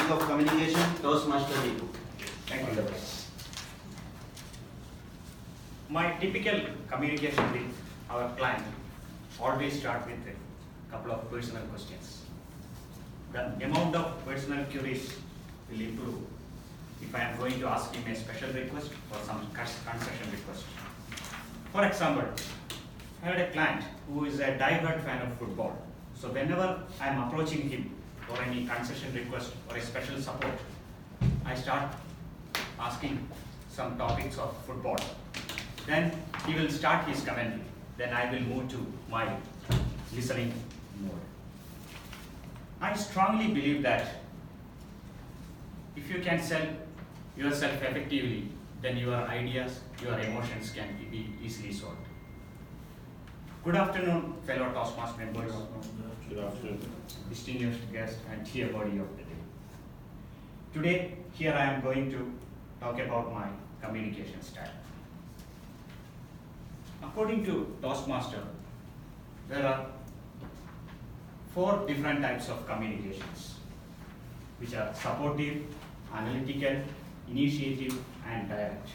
topic of communication, Toastmaster team. Thank you. My typical communication with our client always start with a couple of personal questions. The amount of personal queries will improve if I am going to ask him a special request or some concession request. For example, I had a client who is a diehard fan of football. So whenever I am approaching him for any concession request or a special support, I start asking some topics of football. Then he will start his commentary. Then I will move to my listening mode. I strongly believe that if you can sell yourself effectively, then your ideas, your emotions can be easily solved. Good afternoon, fellow Toastmaster members. Good afternoon. Distinguished guests and dear body of the day. Today, here I am going to talk about my communication style. According to Toastmaster, there are 4 different types of communications, which are supportive, analytical, initiative, and direct.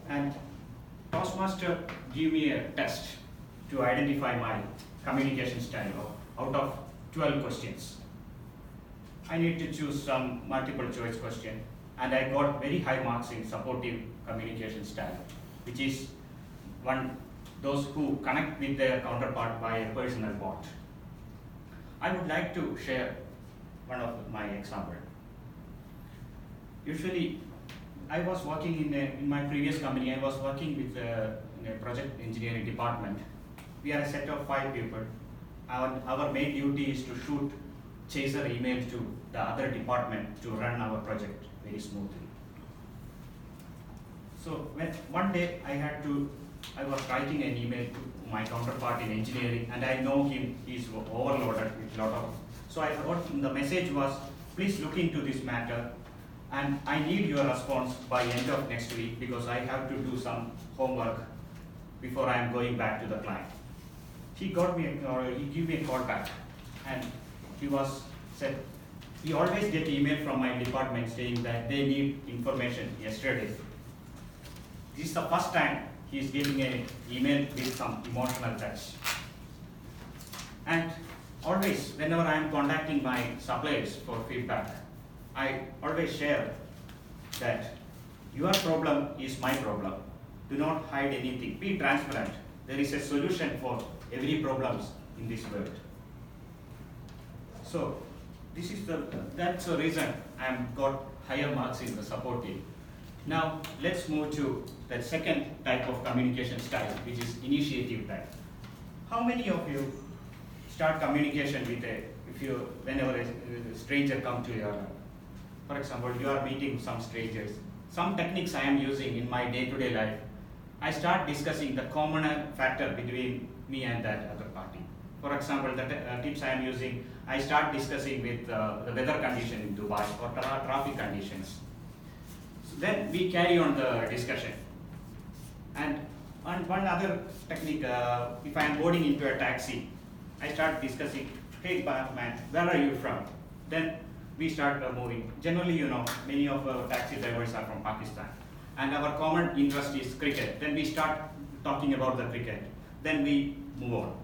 And Toastmaster gave me a test to identify my communication style out of 12 questions. I need to choose some multiple choice question, and I got very high marks in supportive communication style, which is those who connect with their counterpart by a personal bond. I would like to share one of my example. Usually, I was working in my previous company. I was working with in a project engineering department. We are a set of 5 people. Our main duty is to shoot chaser emails to the other department to run our project very smoothly. So one day I was writing an email to my counterpart in engineering, and I know he's overloaded with a lot of. So I wrote, the message was, please look into this matter, and I need your response by end of next week because I have to do some homework before I am going back to the client. He gave me a call back, and he said he always get email from my department saying that they need information yesterday. This is the first time he is giving an email with some emotional touch. And always, whenever I am contacting my suppliers for feedback, I always share that your problem is my problem. Do not hide anything. Be transparent. There is a solution for every problem in this world. So that's the reason I am got higher marks in the support team. Now let's move to the second type of communication style, which is initiative type. How many of you start communication with whenever a stranger comes to your, for example, you are meeting some strangers. Some techniques I am using in my day-to-day life. I start discussing the common factor between me and that other party. For example, the tips I am using, I start discussing with the weather condition in Dubai or traffic conditions. So then we carry on the discussion. And one other technique, if I am boarding into a taxi, I start discussing, hey man, where are you from? Then we start moving. Generally, many of our taxi drivers are from Pakistan. And our common interest is cricket. Then we start talking about the cricket. Then we move on.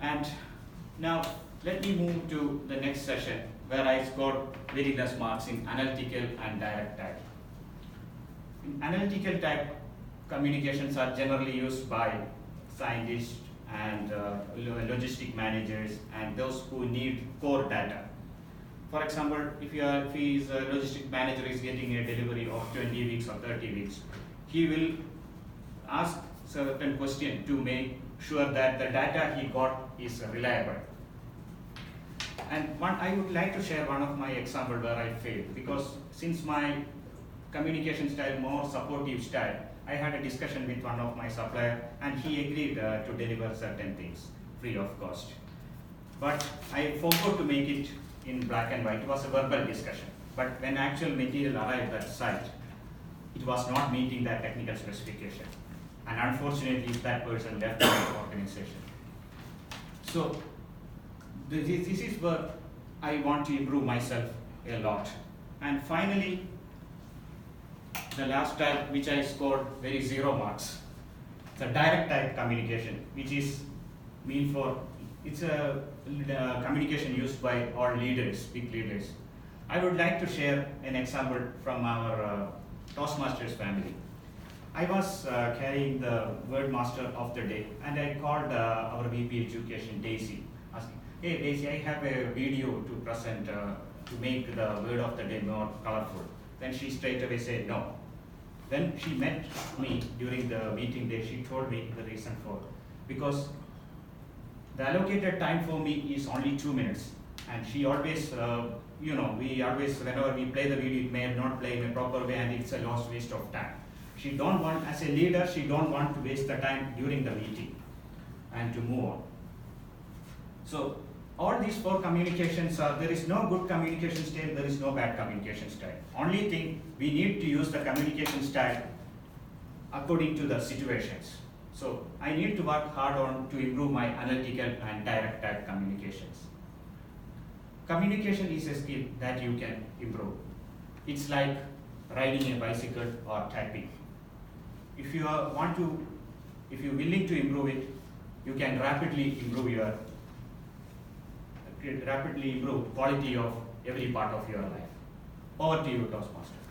And now let me move to the next session where I scored very less marks in analytical and direct type. In analytical type, communications are generally used by scientists and logistic managers and those who need core data. For example, if his logistic manager is getting a delivery of 20 weeks or 30 weeks, he will ask certain question to make sure that the data he got is reliable. And I would like to share one of my example where I failed, because since my communication style more supportive style, I had a discussion with one of my supplier and he agreed to deliver certain things free of cost. But I forgot to make it in black and white. It was a verbal discussion. But when actual material arrived at site, it was not meeting that technical specification. And unfortunately, that person left the organization. So this is where I want to improve myself a lot. And finally, the last type which I scored very 0 marks. It's a direct type communication, which is it's a communication used by all leaders, big leaders. I would like to share an example from our Toastmasters family. I was carrying the word master of the day, and I called our VP Education, Daisy, asking, "Hey Daisy, I have a video to present to make the word of the day more colorful." Then she straight away said no. Then she met me during the meeting day. She told me the reason for, because the allocated time for me is only 2 minutes, and she always, we always, whenever we play the video, it may not play in a proper way, and it's a lost waste of time. She don't want, as a leader, she don't want to waste the time during the meeting and to move on. So all these 4 communications are, there is no good communication style, there is no bad communication style. Only thing, we need to use the communication style according to the situations. So I need to work hard on to improve my analytical and direct type communications. Communication is a skill that you can improve. It's like riding a bicycle or typing. If you're willing to improve it, you can rapidly improve quality of every part of your life. Over to you, Toastmaster.